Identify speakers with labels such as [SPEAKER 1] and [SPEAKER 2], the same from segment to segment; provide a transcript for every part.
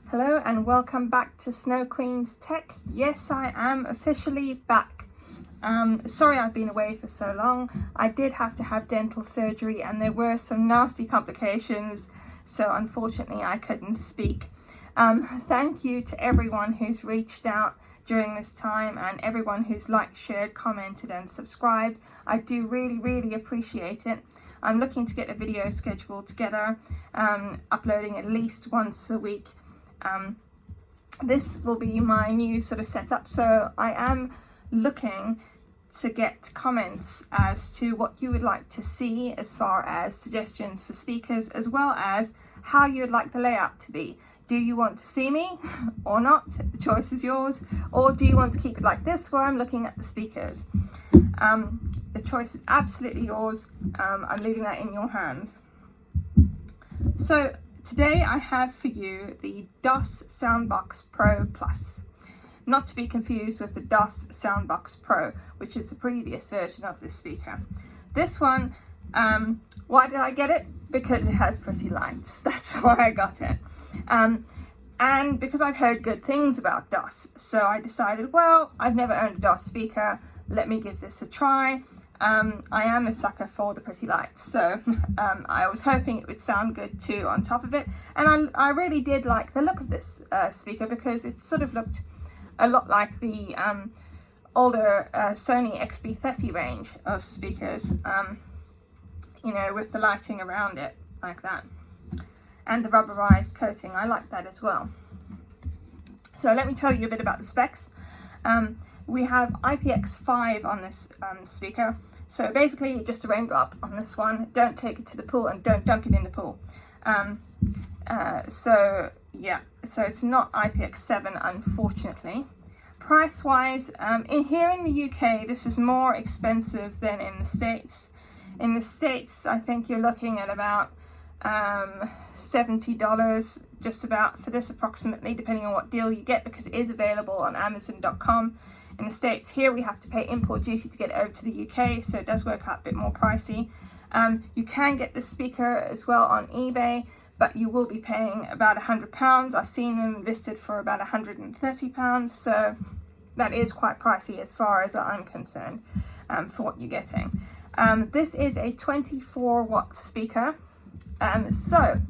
[SPEAKER 1] Hello and welcome back to Snow Queen's Tech. Yes, I am officially back. Sorry I've been away for so long. I did have to have dental surgery and there were some nasty complications, so unfortunately I couldn't speak. Thank you to everyone who's reached out during this time and everyone who's liked, shared, commented and subscribed. I do really appreciate it. I'm looking to get a video schedule together, uploading at least once a week. This will be my new sort of setup, so I am looking to get comments as to what you would like to see as far as suggestions for speakers, as well as how you would like the layout to be. Do you want to see me or not? The choice is yours. Or do you want to keep it like this where I'm looking at the speakers? The choice is absolutely yours. I'm leaving that in your hands. So today I have for you the Doss SoundBox Pro Plus. Not to be confused with the Doss SoundBox Pro, which is the previous version of this speaker. This one, why did I get it? Because it has pretty lights. That's why I got it. And because I've heard good things about Doss. So I decided, well, I've never owned a Doss speaker. Let me give this a try. I am a sucker for the pretty lights, so I was hoping it would sound good too on top of it, and I really did like the look of this speaker because it sort of looked a lot like the older Sony XB30 range of speakers, you know, with the lighting around it like that, and the rubberized coating. I like that as well. So let me tell you a bit about the specs. We have IPX5 on this speaker. So basically just a raindrop on this one. Don't take it to the pool and don't dunk it in the pool. So yeah, so it's not IPX7 unfortunately. Price wise, here in the UK this is more expensive than in the States. In the States I think you're looking at about $70 just about for this approximately, depending on what deal you get, because it is available on Amazon.com. In the States, here we have to pay import duty to get it over to the UK, so it does work out a bit more pricey. You can get this speaker as well on eBay, but you will be paying about £100. I've seen them listed for about £130, so that is quite pricey as far as I'm concerned for what you're getting. This is a 24-watt speaker, so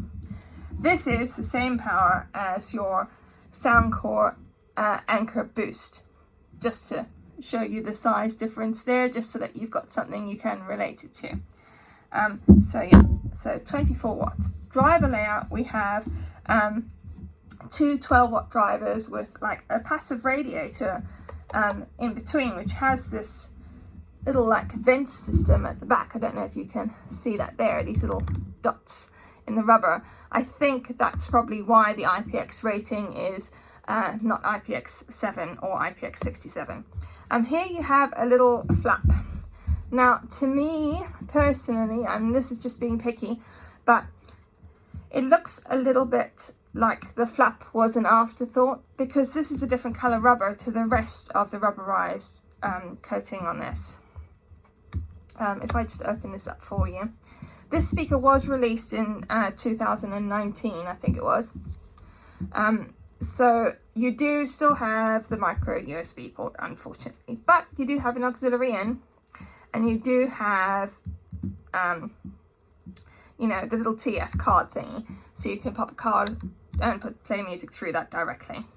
[SPEAKER 1] this is the same power as your Soundcore Anchor Boost. Just to show you the size difference there, just so that you've got something you can relate it to. So yeah, so 24 watts. Driver layout, we have two 12-watt drivers with like a passive radiator in between, which has this little like vent system at the back. I don't know if you can see that there, these little dots in the rubber. I think that's probably why the IPX rating is not IPX7 or IPX67. Here you have a little flap. Now, to me personally, and this is just being picky, but it looks a little bit like the flap was an afterthought, because this is a different color rubber to the rest of the rubberized coating on this. If I just open this up for you. This speaker was released in 2019, I think it was. So you do still have the micro USB port, unfortunately, but you do have an auxiliary in, and you do have, you know, the little TF card thingy, so you can pop a card and play music through that directly.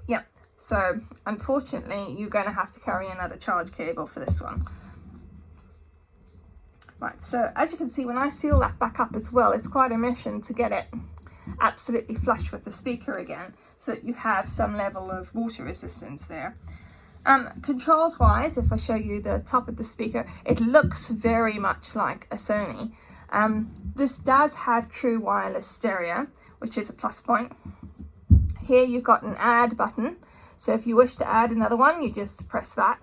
[SPEAKER 1] Yeah, so unfortunately you're going to have to carry another charge cable for this one. Right, so as you can see, when I seal that back up as well, it's quite a mission to get it absolutely flush with the speaker again, so that you have some level of water resistance there. Controls wise, if I show you the top of the speaker, it looks very much like a Sony. This does have true wireless stereo, which is a plus point. Here you've got an add button, so if you wish to add another one, you just press that.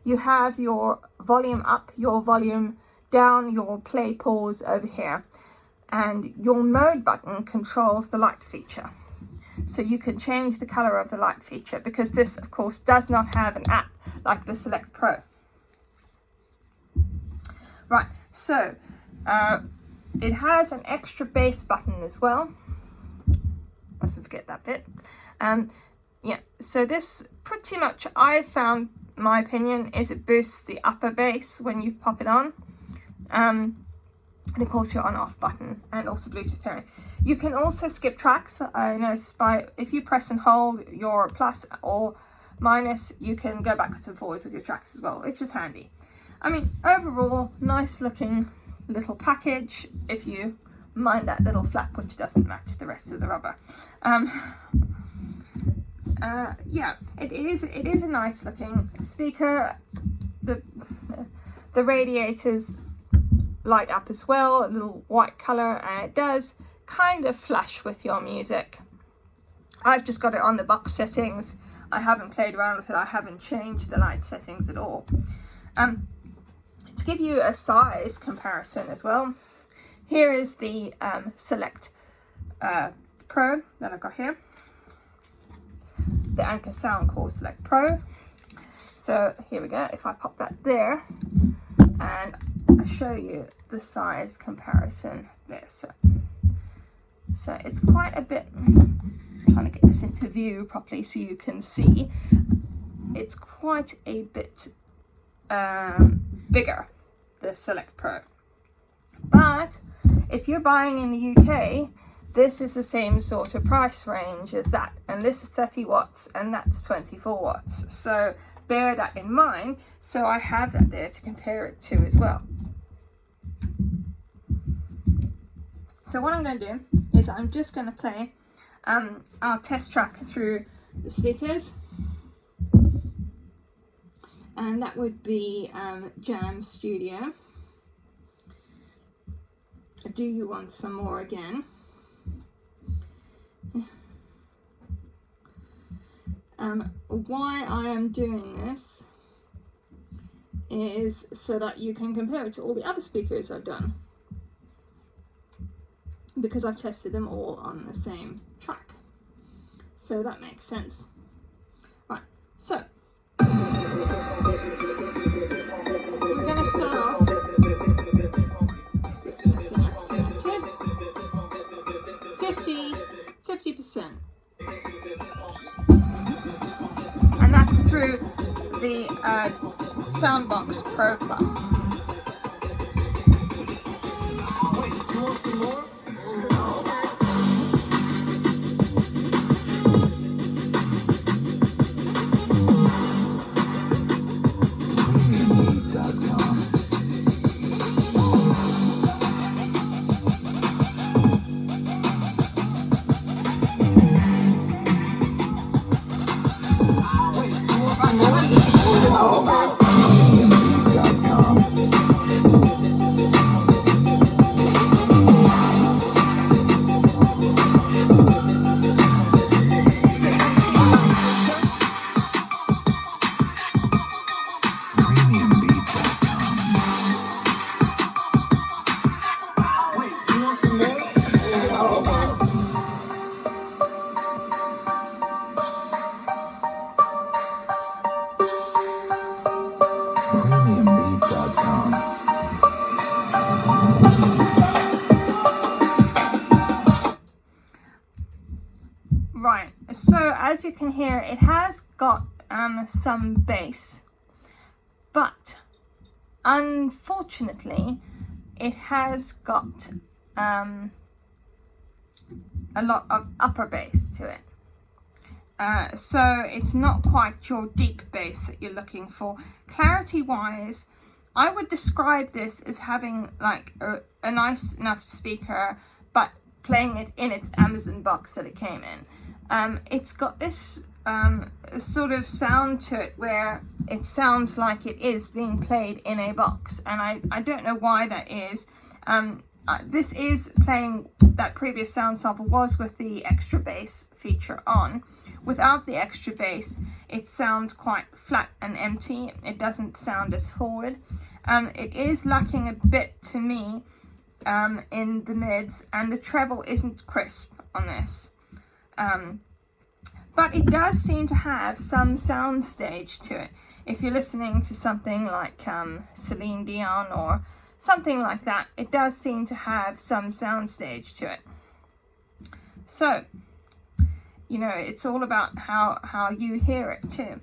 [SPEAKER 1] You have your volume up, your volume down, your play pause over here. And your mode button controls the light feature. So you can change the color of the light feature, because this of course does not have an app like the Select Pro. Right, so it has an extra bass button as well. mustn't forget that bit. Yeah, so this pretty much, I've found, my opinion, is it boosts the upper bass when you pop it on. And of course your on-off button, and also Bluetooth pairing. You can also skip tracks. I noticed if you press and hold your plus or minus, you can go backwards and forwards with your tracks as well, which is handy. I mean, overall, nice looking little package, if you mind that little flap which doesn't match the rest of the rubber. Yeah, it is a nice looking speaker. The radiators light up as well, a little white color, and it does kind of flash with your music. I've just got it on the box settings. I haven't played around with it. I haven't changed the light settings at all. To give you a size comparison as well, here is the Select Pro that I've got here, the Anker Soundcore Select Pro. So here we go. If I pop that there, and I'll show you the size comparison there. So it's quite a bit. I'm trying to get this into view properly so you can see. It's quite a bit bigger, the Select Pro. But if you're buying in the UK, this is the same sort of price range as that, and this is 30 watts and that's 24 watts. So bear that in mind. So I have that there to compare it to as well. So what I'm going to do is I'm just going to play our test track through the speakers, and that would be Jam Studio. Do you want some more again? Why I am doing this is so that you can compare it to all the other speakers I've done, because I've tested them all on the same track. So that makes sense. Right, so we're going to start off, just testing that's connected, 50%. And that's through the SoundBox Pro Plus. Right, so as you can hear, it has got some bass, but unfortunately it has got a lot of upper bass to it. So it's not quite your deep bass that you're looking for. Clarity wise, I would describe this as having like a nice enough speaker, but playing it in its Amazon box that it came in. It's got this sort of sound to it where it sounds like it is being played in a box, and I don't know why that is. This is playing, that previous sound sample was with the extra bass feature on. Without the extra bass, it sounds quite flat and empty. It doesn't sound as forward. It is lacking a bit to me in the mids, and the treble isn't crisp on this. But it does seem to have some soundstage to it. If you're listening to something like Celine Dion or something like that, it does seem to have some soundstage to it. So you know, it's all about how you hear it too.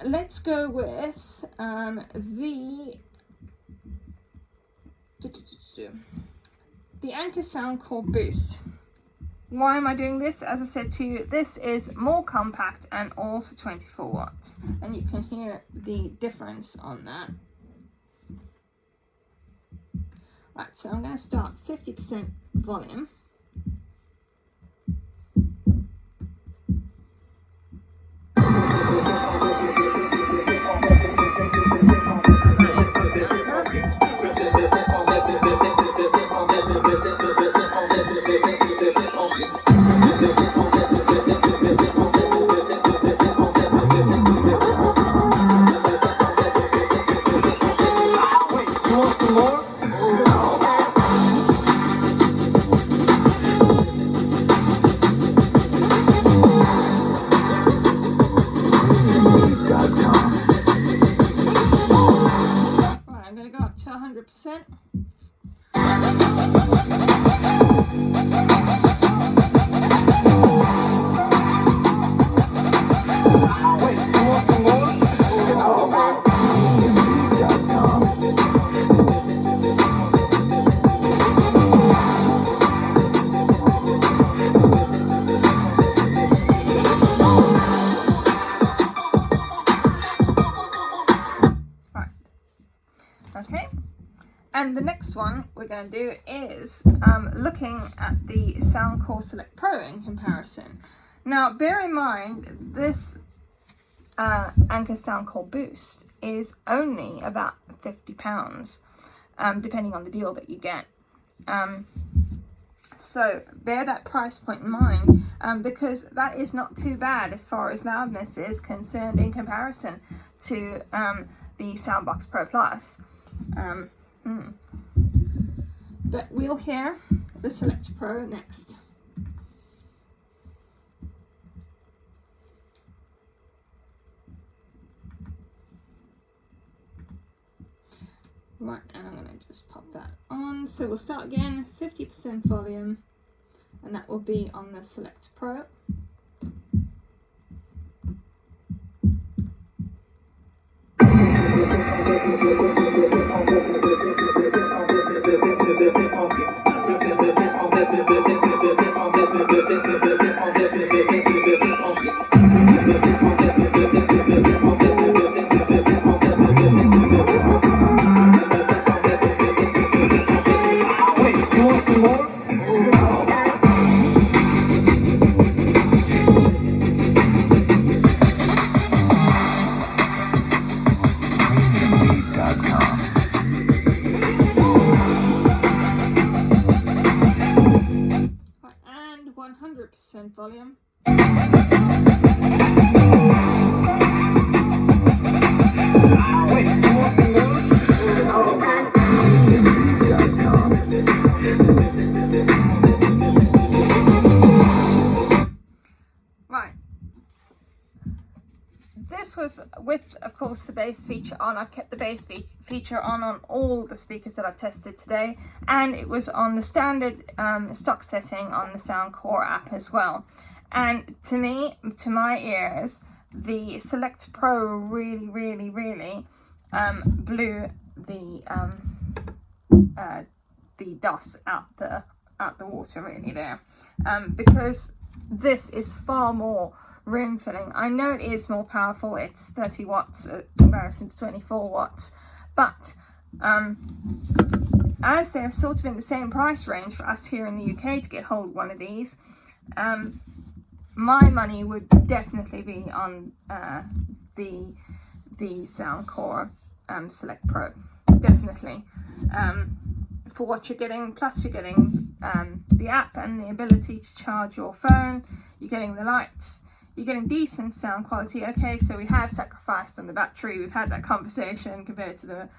[SPEAKER 1] Let's go with the Anker Soundcore Boost. Why am I doing this? As I said to you, this is more compact and also 24 watts. And you can hear the difference on that. Right, so I'm going to start 50% volume. I'm going to go up to 100%. Okay, and the next one we're going to do is looking at the Soundcore Select Pro in comparison. Now, bear in mind, this Anker Soundcore Boost is only about £50, depending on the deal that you get. So bear that price point in mind, because that is not too bad as far as loudness is concerned in comparison to the SoundBox Pro Plus. But we'll hear the Select Pro next. Right, and I'm going to just pop that on. So we'll start again, 50% volume, and that will be on the Select Pro. And 100% volume. Right. This was with, of course, the bass feature on. I've kept the bass feature on all the speakers that I've tested today, and it was on the standard stock setting on the Soundcore app as well. And to me, to my ears, the Select Pro really blew the Doss out the water really there, because this is far more room filling. I know it is more powerful, it's 30 watts in comparison to 24 watts, but as they're sort of in the same price range for us here in the UK to get hold of one of these, my money would definitely be on the Soundcore Select Pro, definitely, for what you're getting. Plus you're getting the app and the ability to charge your phone, you're getting the lights, you're getting decent sound quality. Okay, so we have sacrificed on the battery, we've had that conversation compared to the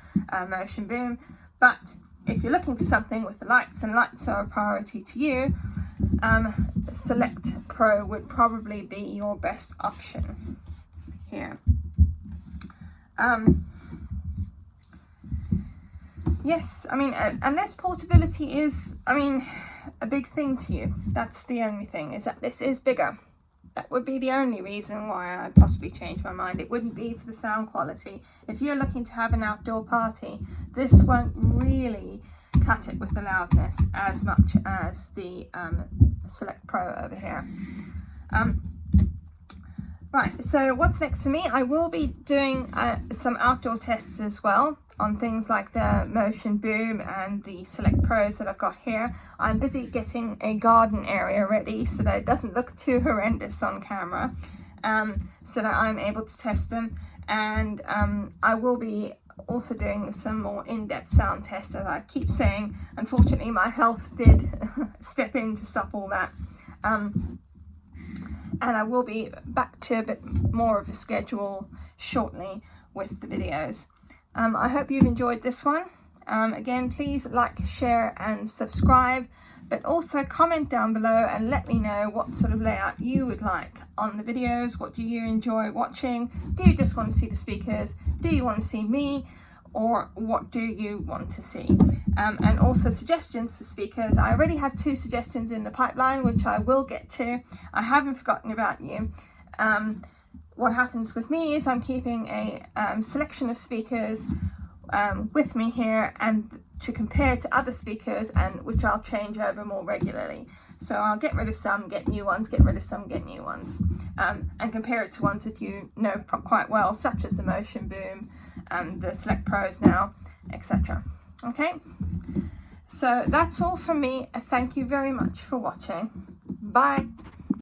[SPEAKER 1] Motion Boom, but if you're looking for something with the lights, and lights are a priority to you, Select Pro would probably be your best option here. Yes, I mean, unless portability is, I mean, a big thing to you. That's the only thing, is that this is bigger. That would be the only reason why I'd possibly change my mind. It wouldn't be for the sound quality. If you're looking to have an outdoor party, this won't really cut it with the loudness as much as the Select Pro over here. Right, so what's next for me? I will be doing some outdoor tests as well on things like the Motion Boom and the Select Pros that I've got here. I'm busy getting a garden area ready so that it doesn't look too horrendous on camera, so that I'm able to test them. And I will be also doing some more in-depth sound tests, as I keep saying. Unfortunately, my health did step in to stop all that. And I will be back to a bit more of a schedule shortly with the videos. I hope you've enjoyed this one. Again, please like, share and subscribe, but also comment down below and let me know what sort of layout you would like on the videos. What do you enjoy watching? Do you just want to see the speakers? Do you want to see me? Or what do you want to see? And also suggestions for speakers. I already have 2 suggestions in the pipeline, which I will get to. I haven't forgotten about you. What happens with me is I'm keeping a selection of speakers with me here, and to compare to other speakers, and which I'll change over more regularly. So I'll get rid of some, get new ones, get rid of some, get new ones, and compare it to ones that you know quite well, such as the Motion Boom and the Select Pros now, etc. Okay, so that's all from me. Thank you very much for watching. Bye.